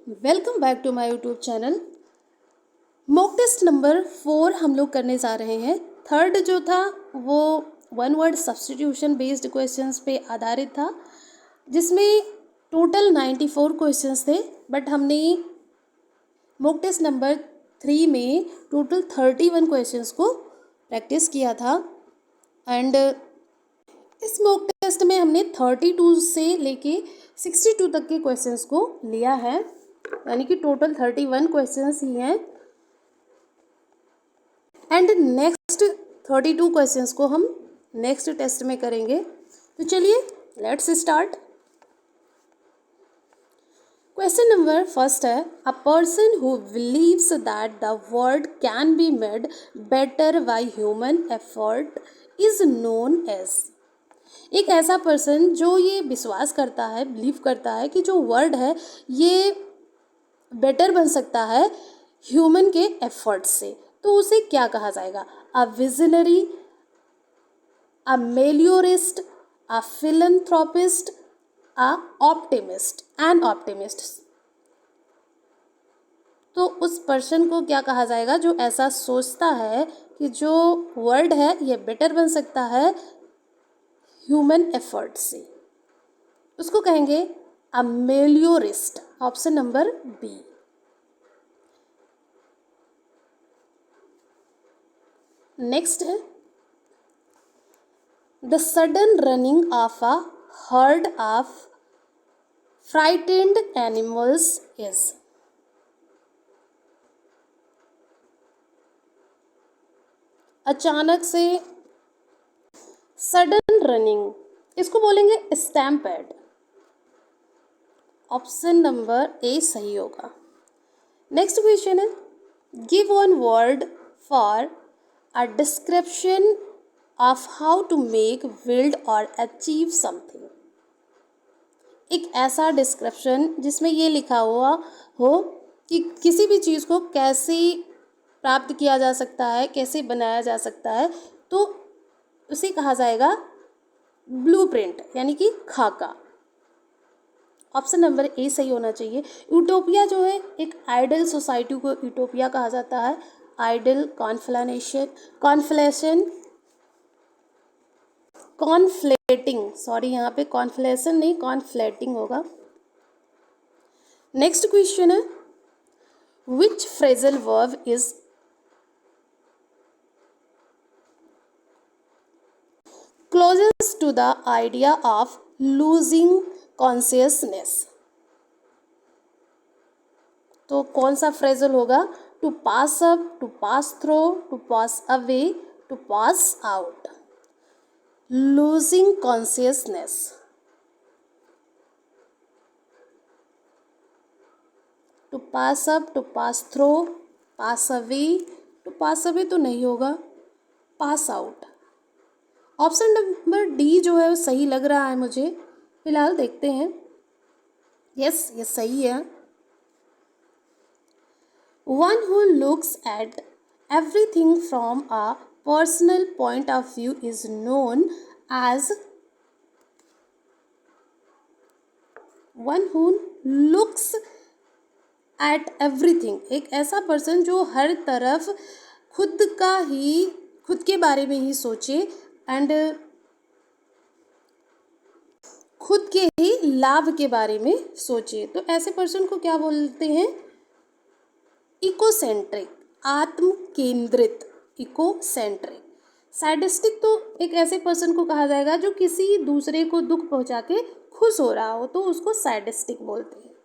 Welcome back to my YouTube channel. Mock test number 4 हम लोग करने जा रहे हैं। थर्ड जो था वो one word substitution based questions पे आधारित था, जिसमें टोटल 94 क्वेश्चंस थे, बट हमने मॉक टेस्ट नंबर 3 में टोटल 31 क्वेश्चंस को प्रैक्टिस किया था। एंड इस मॉक टेस्ट में हमने 32 से लेके 62 तक के क्वेश्चंस को लिया है, यानी कि टोटल 31 क्वेश्चंस ही हैं। एंड नेक्स्ट 32 क्वेश्चंस को हम नेक्स्ट टेस्ट में करेंगे। तो चलिए let's start. Question number first है, a person who believes that the world can be made better by human effort is known as. एक ऐसा पर्सन जो ये विश्वास करता है, बिलीव करता है कि जो वर्ल्ड है ये बेटर बन सकता है ह्यूमन के एफर्ट से, तो उसे क्या कहा जाएगा? A visionary, a meliorist, a philanthropist, an optimist, an optimist. तो उस पर्सन को क्या कहा जाएगा जो ऐसा सोचता है कि जो वर्ल्ड है ये बेटर बन सकता है ह्यूमन एफर्ट से? उसको कहेंगे अ मेलियोरिस्ट, ऑप्शन नंबर बी। नेक्स्ट है, the sudden running of a herd of frightened animals is. अचानक से सडन रनिंग, इसको बोलेंगे स्टैम्पेड। ऑप्शन नंबर ए सही होगा। नेक्स्ट क्वेश्चन है, give one word for a description of how to make, build और achieve something. एक ऐसा डिस्क्रिप्शन जिसमें ये लिखा हुआ हो कि किसी भी चीज़ को कैसे प्राप्त किया जा सकता है, कैसे बनाया जा सकता है, तो उसे कहा जाएगा ब्लूप्रिंट, यानी कि खाका। ऑप्शन नंबर ए सही होना चाहिए। यूटोपिया जो है, एक आइडल सोसाइटी को यूटोपिया कहा जाता है। आइडल कॉन्फ्लेटिंग, सॉरी यहाँ पे कॉन्फ्लेशन नहीं कॉन्फ्लेटिंग होगा। नेक्स्ट क्वेश्चन है, which phrasal verb is closest to the idea of losing consciousness? तो कौन सा फ्रेजल होगा? To pass up, to pass through, to pass away, to pass out. Losing consciousness, to pass up, to pass through, pass away. To pass away तो नहीं होगा, pass out. Option number D जो है वो सही लग रहा है मुझे, फिलहाल देखते हैं। यस, ये सही है। One who looks at everything from a personal point of view is known as. One who looks at everything, एक ऐसा पर्सन जो हर तरफ खुद के बारे में ही सोचे एंड खुद के ही लाभ के बारे में सोचे, तो ऐसे पर्सन को क्या बोलते हैं? इकोसेंट्रिक, आत्म केंद्रित, इकोसेंट्रिक। सैडिस्टिक तो एक ऐसे पर्सन को कहा जाएगा जो किसी दूसरे को दुख पहुंचा के खुश हो रहा हो, तो उसको सैडिस्टिक बोलते हैं।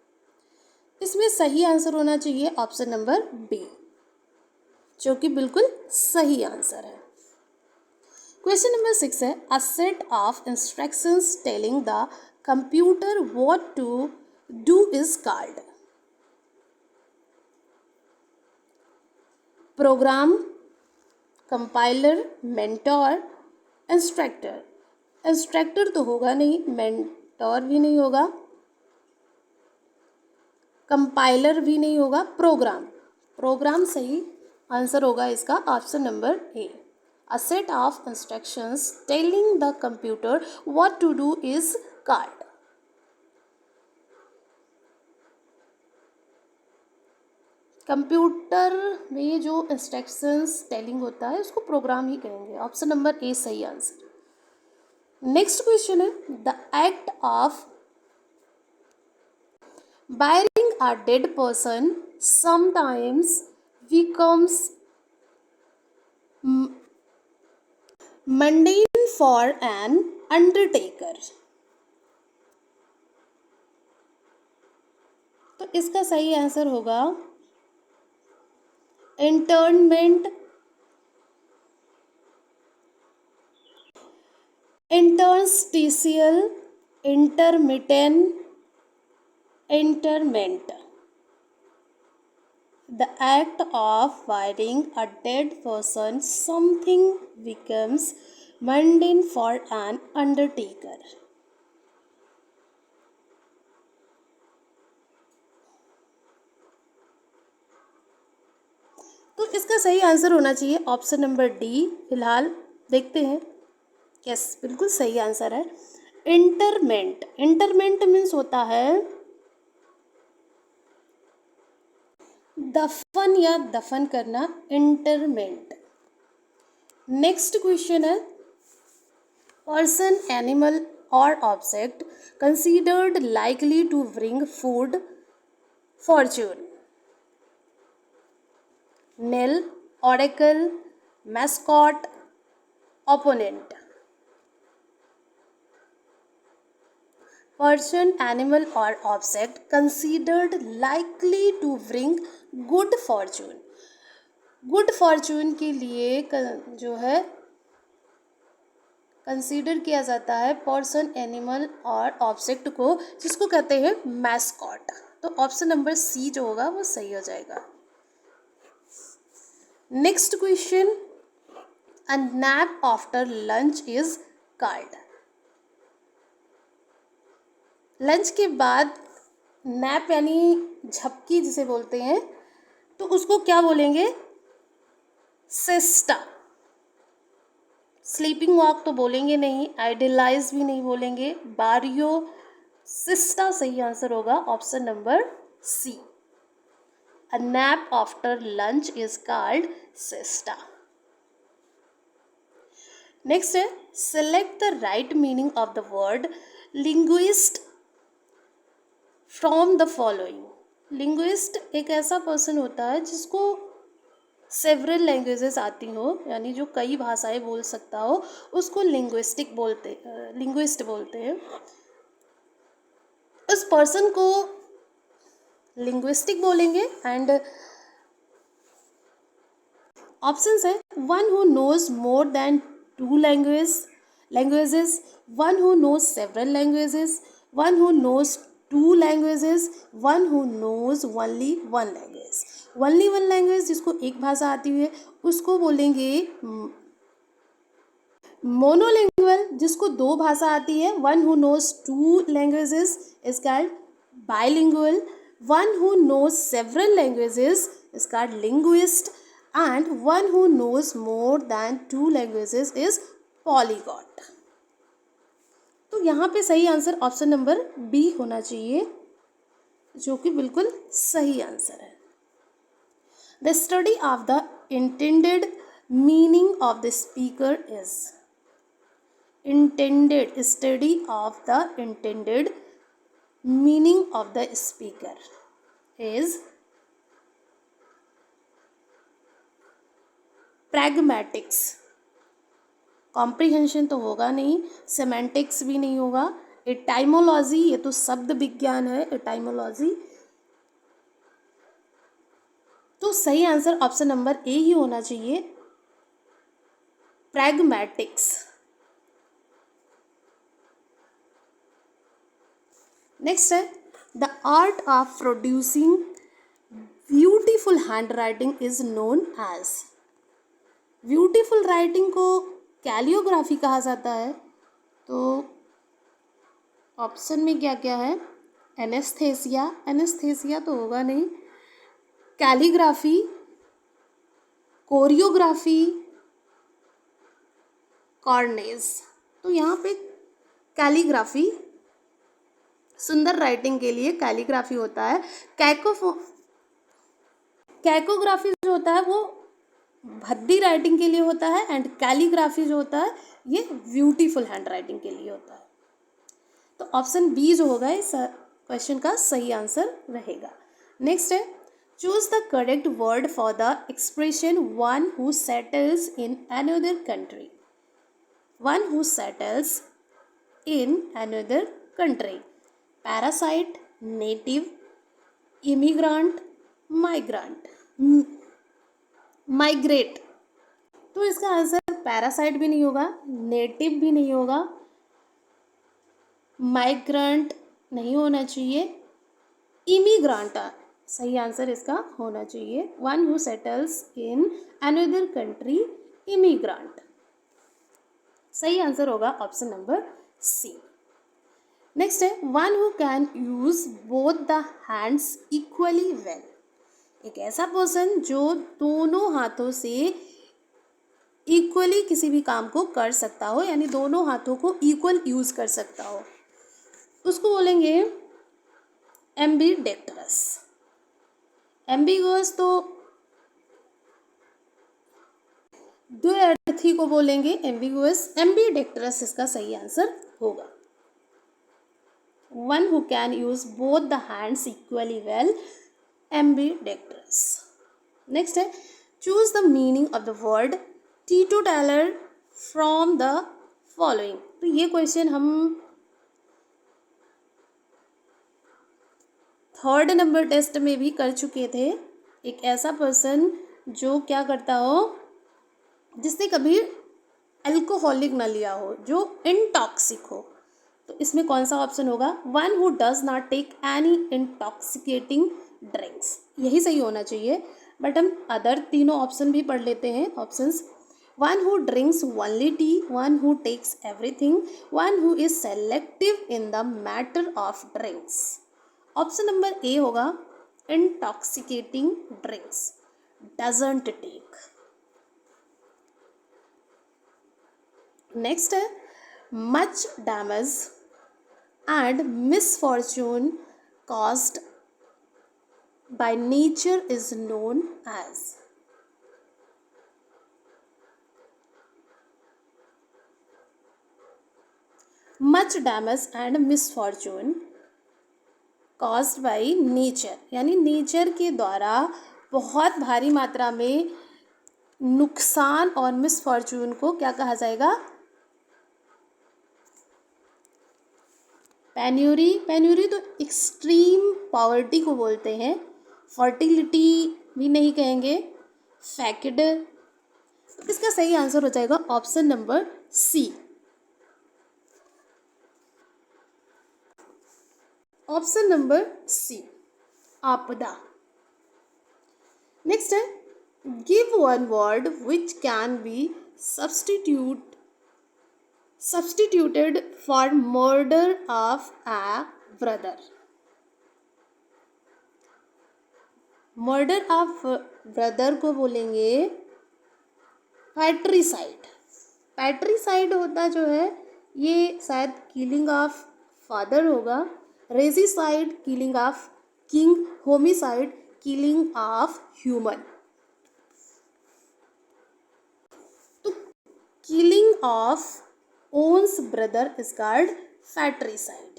इसमें सही आंसर होना चाहिए ऑप्शन नंबर बी, जो कि बिल्कुल सही आंसर है। क्वेश्चन नंबर 6 है, a set of instructions telling the computer what to do is called. Program, compiler, mentor, instructor. Instructor तो होगा नहीं, मेंटोर भी नहीं होगा, कंपाइलर भी नहीं होगा, प्रोग्राम सही आंसर होगा इसका, option number A. A set of instructions telling the computer what to do is called. Computer में जो इंस्ट्रक्शंस टेलिंग होता है उसको प्रोग्राम ही कहेंगे। ऑप्शन नंबर ए सही आंसर। नेक्स्ट क्वेश्चन है the act of burying a dead person sometimes becomes mundane for an undertaker। तो इसका सही आंसर होगा entertainment, interstitial, intermittent, interment। The act of burying a dead person something becomes mundane for an undertaker। तो इसका सही answer होना चाहिए option number D. फिलहाल देखते हैं। यस, बिल्कुल सही आंसर है इंटरमेंट। इंटरमेंट मीन्स होता है दफन या दफन करना, इंटरमेंट। नेक्स्ट क्वेश्चन है पर्सन, एनिमल और object considered likely to bring food fortune. Nail, oracle, mascot, opponent. Person, animal और object considered likely to bring good fortune. Good fortune के लिए जो है कंसीडर किया जाता है पर्सन, एनिमल और ऑब्जेक्ट को, जिसको कहते हैं मैस्कॉट। तो ऑप्शन नंबर सी जो होगा वो सही हो जाएगा। Next question a nap after lunch is called. Lunch के बाद नैप यानी झपकी जिसे बोलते हैं, तो उसको क्या बोलेंगे? सिस्टा। स्लीपिंग वॉक तो बोलेंगे नहीं, आइडियलाइज भी नहीं बोलेंगे, बारियो सिस्टा सही आंसर होगा option number C. A nap after lunch is called siesta. Next है select the right meaning of the word linguist from the following. Linguist एक ऐसा पर्सन होता है जिसको सेवरल लैंग्वेजेस आती हो, यानी जो कई भाषाएं बोल सकता हो, उसको लिंग्विस्ट बोलते हैं। उस पर्सन को लिंग्विस्टिक बोलेंगे। एंड ऑप्शंस है one who knows more than 2 languages, one who knows several languages, one who knows 2 languages, one who knows only 1 language। only 1 language जिसको एक भाषा आती है उसको बोलेंगे मोनोलिंगुअल। जिसको 2 भाषा आती है, one who knows 2 languages is called bilingual, one who knows several languages is called linguist, and one who knows more than 2 languages is polyglot। तो यहाँ पे सही आंसर ऑप्शन नंबर बी होना चाहिए, जो कि बिल्कुल सही आंसर है। The study of the intended meaning of the speaker is. Intended, study of the intended meaning of the speaker is pragmatics. Comprehension तो होगा नहीं, सेमेंटिक्स भी नहीं होगा, एटाइमोलॉजी, ये तो शब्द विज्ञान है एटाइमोलॉजी। तो सही आंसर ऑप्शन नंबर ए ही होना चाहिए, प्रैग्मेटिक्स। नेक्स्ट है the art of producing beautiful hand writing is known as. Beautiful writing को कैलियोग्राफी कहा जाता है। तो ऑप्शन में क्या क्या है? एनेस्थेसिया, एनेस्थेसिया तो होगा नहीं, कैलीग्राफी, कोरियोग्राफी, कॉर्नेज। तो यहाँ पे कैलीग्राफी, सुंदर राइटिंग के लिए कैलीग्राफी होता है। कैकोग्राफी जो होता है वो भद्दी राइटिंग के लिए होता है, एंड कैलीग्राफी जो होता है ये ब्यूटीफुल हैंड राइटिंग के लिए होता है। तो ऑप्शन बी जो होगा इस क्वेश्चन का सही आंसर रहेगा। नेक्स्ट है, choose the correct word for the expression one who settles in another country. One who settles in another country, parasite, native, immigrant, migrant, migrate. तो इसका आंसर पैरासाइट भी नहीं होगा, नेटिव भी नहीं होगा, माइग्रेंट नहीं होना चाहिए, इमिग्रांट सही आंसर इसका होना चाहिए। One who settles in another country, immigrant. सही आंसर होगा ऑप्शन नंबर सी। नेक्स्ट है, one who can use both the hands equally well. एक ऐसा पर्सन जो दोनों हाथों से इक्वली किसी भी काम को कर सकता हो, यानी दोनों हाथों को इक्वल यूज कर सकता हो, उसको बोलेंगे एम्बीडेक्टरस। एम्बिगुअस तो द्व्यर्थी को बोलेंगे एम्बिगुअस। एम्बीडेक्टरस इसका सही आंसर होगा। One who can use both the hands equally well, ambidextrous. Next है, choose the meaning of the word teetotaller from the following. तो ये क्वेश्चन हम 3rd नंबर टेस्ट में भी कर चुके थे। एक ऐसा पर्सन जो क्या करता हो, जिसने कभी अल्कोहलिक ना लिया हो, जो इनटॉक्सिक हो, तो इसमें कौन सा ऑप्शन होगा? One who does not take any intoxicating drinks, यही सही होना चाहिए। बट हम अदर तीनों ऑप्शन भी पढ़ लेते हैं। Options, one who drinks only tea, one who takes everything, one who is selective in the matter of drinks. Option number A होगा intoxicating drinks, doesn't take. Next है, much damage and misfortune caused by nature is known as. Much damage and misfortune caused by nature, यानी nature के द्वारा बहुत भारी मात्रा में नुकसान और मिसफॉर्चून को क्या कहा जाएगा? पेन्यूरी। पेन्यूरी तो एक्सट्रीम पॉवर्टी को बोलते हैं। फर्टिलिटी भी नहीं कहेंगे। फैक्ड। तो इसका सही आंसर हो जाएगा option number C. Option number C, आपदा। नेक्स्ट है, give one word which can be substituted for murder of a brother. Murder of brother को बोलेंगे पैट्रीसाइड। पैट्रीसाइड होता जो है ये शायद किलिंग ऑफ फादर होगा। Regicide killing of king, homicide killing of human. तो killing of one's brother is called patricide.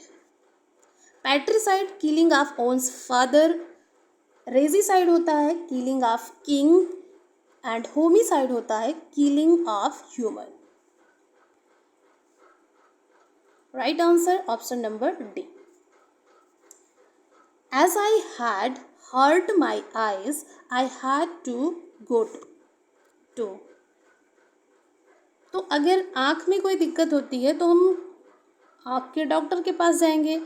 Patricide killing of one's father. Regicide होता है killing of king, and homicide होता है killing of human. Right answer option number D. As I had hurt my eyes, I had to go to. तो अगर आँख में कोई दिक्कत होती है तो हम आँख के डॉक्टर के पास जाएंगे।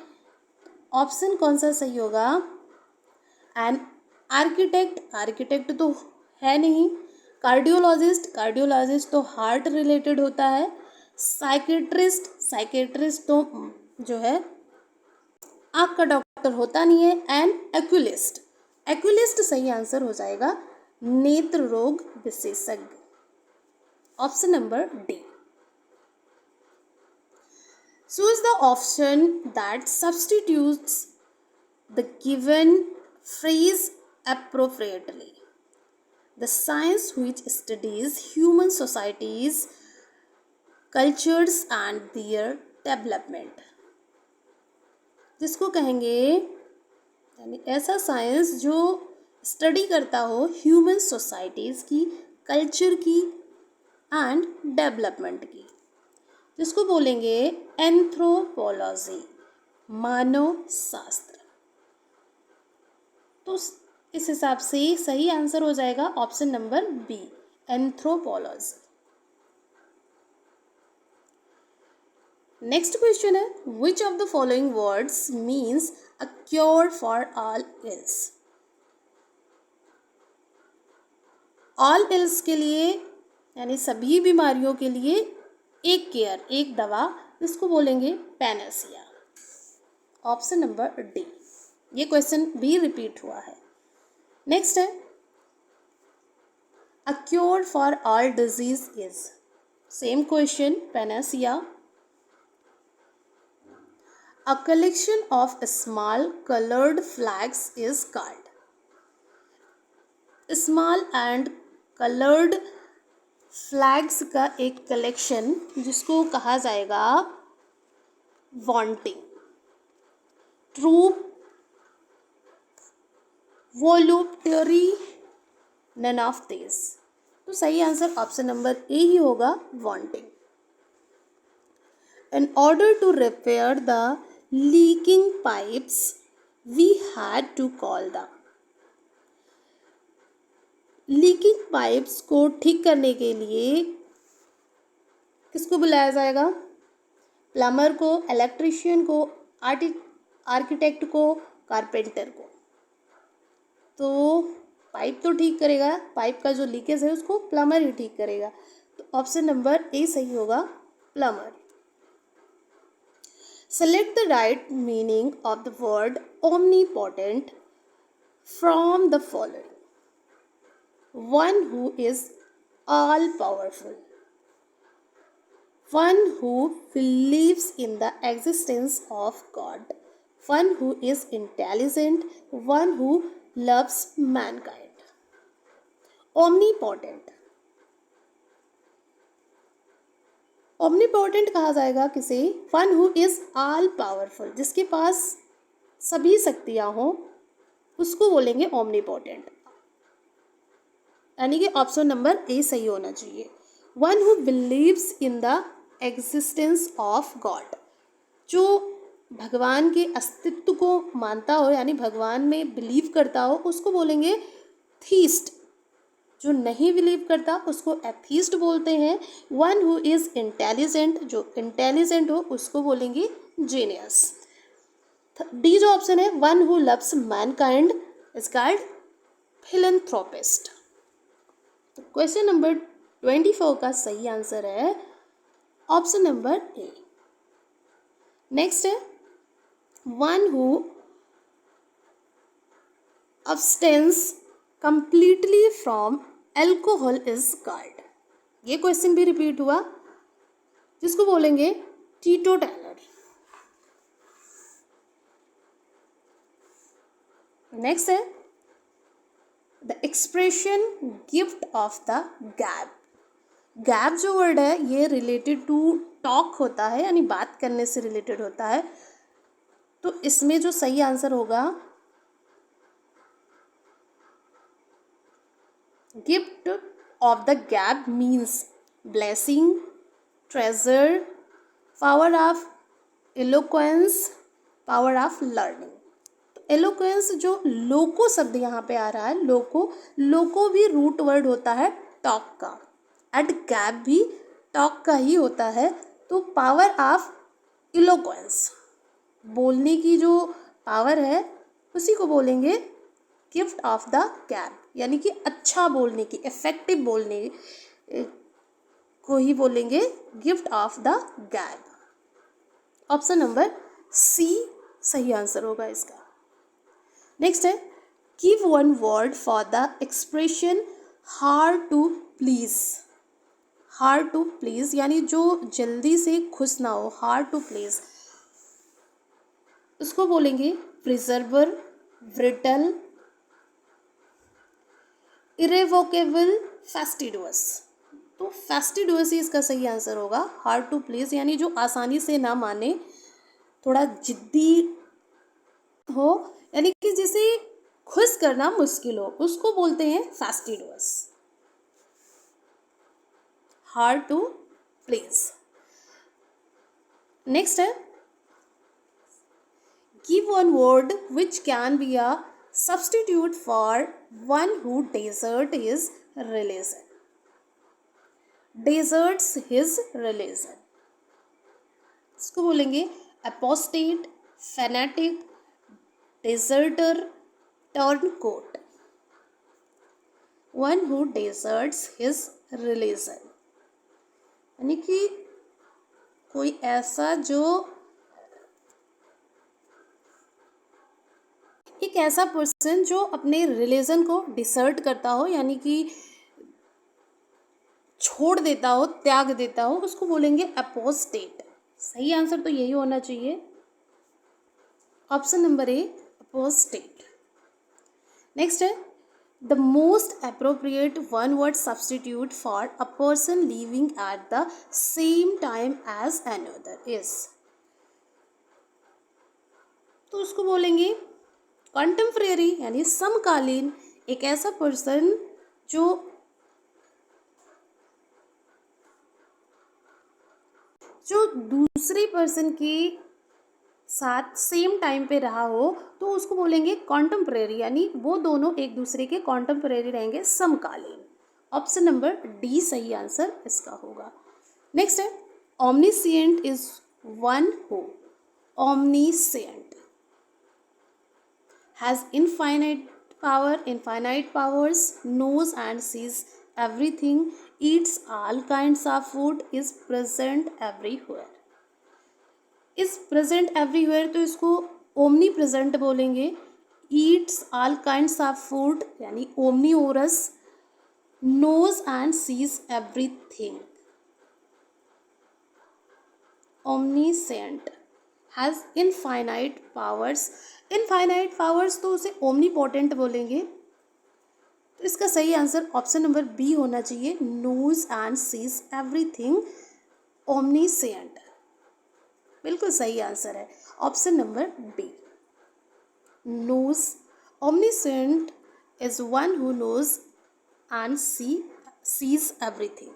ऑप्शन कौन सा सही होगा? एन आर्किटेक्ट, आर्किटेक्ट तो है नहीं। कार्डियोलॉजिस्ट, कार्डियोलॉजिस्ट तो हार्ट रिलेटेड होता है। साइकेट्रिस्ट, साइकेट्रिस्ट तो जो है आँख का डॉक्टर होता नहीं है। एंड एक्यूलिस्ट, एक्यूलिस्ट सही आंसर हो जाएगा नेत्र रोग विशेषज्ञ। Option number D. Choose the option that substitutes the given phrase appropriately. The science which studies human societies, cultures and their development, जिसको कहेंगे यानी ऐसा साइंस जो स्टडी करता हो ह्यूमन सोसाइटीज़ की, कल्चर की एंड डेवलपमेंट की, जिसको बोलेंगे एंथ्रोपोलॉजी, मानव शास्त्र। तो इस हिसाब से सही आंसर हो जाएगा option number B, anthropology. Next question है, which of the following words means a cure for all ills. All ills के लिए यानी सभी बीमारियों के लिए एक केयर, एक दवा, जिसको बोलेंगे पैनासिया। Option number D. ये क्वेश्चन भी रिपीट हुआ है। नेक्स्ट है, a cure for all disease is, same question, panacea. A collection of small colored flags is called. Small and colored flags का एक कलेक्शन जिसको कहा जाएगा wanting, troop, voluntary, none of this. तो सही आंसर ऑप्शन नंबर ए ही होगा, wanting. In order to repair the leaking pipes, we had to call the, leaking pipes को ठीक करने के लिए किसको बुलाया जाएगा? प्लम्बर को, इलेक्ट्रिशियन को, आर्किटेक्ट को, कारपेंटर को। तो पाइप तो ठीक करेगा, पाइप का जो लीकेज है उसको प्लम्बर ही ठीक करेगा। तो ऑप्शन नंबर ए सही होगा, plumber. Select the right meaning of the word omnipotent from the following. One who is all powerful, one who believes in the existence of God, one who is intelligent, one who loves mankind. Omnipotent, omnipotent कहा जाएगा किसे? One who is all powerful, जिसके पास सभी शक्तियाँ हों, उसको बोलेंगे omnipotent. यानी कि ऑप्शन नंबर ए सही होना चाहिए। One who believes in the existence of God, जो भगवान के अस्तित्व को मानता हो, यानी भगवान में बिलीव करता हो, उसको बोलेंगे थीस्ट। जो नहीं बिलीव करता उसको एथीस्ट बोलते हैं। वन हु इज़ इंटेलिजेंट, जो इंटेलिजेंट हो उसको बोलेंगे जीनियस। डी जो ऑप्शन है, one who loves mankind is called philanthropist. Question number 24 का सही आंसर है ऑप्शन नंबर ए। नेक्स्ट है, one who abstains completely from alcohol is called. ये क्वेश्चन भी रिपीट हुआ, जिसको बोलेंगे टीटोटैलर। नेक्स्ट है, the expression gift of the gab. Gab जो वर्ड है ये रिलेटेड टू टॉक होता है, यानी बात करने से रिलेटेड होता है। तो इसमें जो सही आंसर होगा, गिफ्ट ऑफ द गैब means blessing, treasure, power of eloquence, power of learning. तो एलोक्वेंस जो लोको शब्द यहाँ पे आ रहा है, लोको भी रूट वर्ड होता है टॉक का, एंड गैब भी टॉक का ही होता है। तो पावर ऑफ एलोक्वेंस, बोलने की जो पावर है उसी को बोलेंगे गिफ्ट ऑफ द गैब, यानी कि अच्छा बोलने की, इफेक्टिव बोलने को ही बोलेंगे gift of the gab. Option number C सही आंसर होगा इसका। नेक्स्ट है, give one word for the expression hard to please. Hard to please यानी जो जल्दी से खुश ना हो, हार्ड टू प्लीज, उसको बोलेंगे प्रिजर्वर, ब्रिटल, इरेवोकेबल फेस्टिडुअस, तो फेस्टिडुअस ही इसका सही आंसर होगा। हार्ड टू प्लीज यानी जो आसानी से ना माने, थोड़ा जिद्दी हो, यानी कि जिसे खुश करना मुश्किल हो, उसको बोलते हैं fastidious. Hard to please. Next है, give one word which can be a substitute for one who desert his religion. Deserts his religion, इसको बोलेंगे apostate, fanatic, deserter, turncoat. One who deserts his religion यानी कि कोई ऐसा जो, एक ऐसा पर्सन जो अपने रिलीजन को डिसर्ट करता हो, यानी कि छोड़ देता हो, त्याग देता हो, उसको बोलेंगे अपोस्टेट। सही आंसर तो यही होना चाहिए, option number A, apostate. Next है, the most appropriate one word substitute for a person living at the same time as another is, तो उसको बोलेंगे कॉन्टेम्परेरी यानी समकालीन, एक ऐसा पर्सन जो दूसरे पर्सन के साथ सेम टाइम पे रहा हो, तो उसको बोलेंगे कॉन्टेम्परेरी, यानी वो दोनों एक दूसरे के कॉन्टेम्परेरी रहेंगे, समकालीन। ऑप्शन नंबर डी सही आंसर इसका होगा। नेक्स्ट है, omniscient is one who, omniscient has infinite powers, knows and sees everything, eats all kinds of food, is present everywhere। is present everywhere तो इसको ओमनी प्रेजेंट बोलेंगे। eats all kinds of food यानी omnivorous, knows and sees everything, omniscient, has infinite powers। Infinite powers तो उसे omnipotent बोलेंगे, तो इसका सही आंसर ऑप्शन नंबर बी होना चाहिए, knows and sees everything, omniscient. बिल्कुल सही आंसर है option number B, knows. Omniscient is one who knows and sees everything.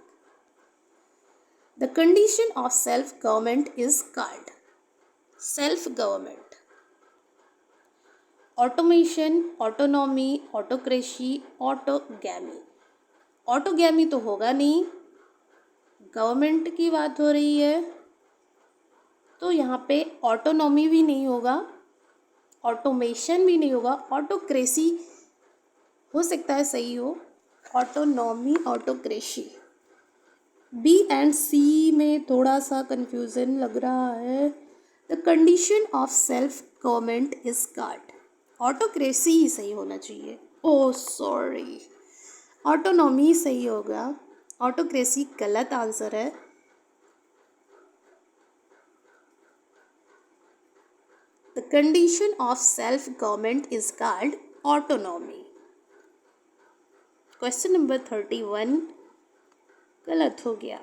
The condition of self government is called, self government, automation, autonomy, autocracy, autogamy. Autogamy तो होगा नहीं, government की बात हो रही है, तो यहाँ पे ऑटोनॉमी भी नहीं होगा, ऑटोमेशन भी नहीं होगा, ऑटोक्रेसी हो सकता है सही हो, autonomy, autocracy. B and C में थोड़ा सा कंफ्यूजन लग रहा है। The condition of self government is called, autocracy ही सही होना चाहिए, ओह सॉरी, ऑटोनॉमी सही होगा, ऑटोक्रेसी गलत आंसर है। The condition of self government is called autonomy. Question number 31 गलत हो गया।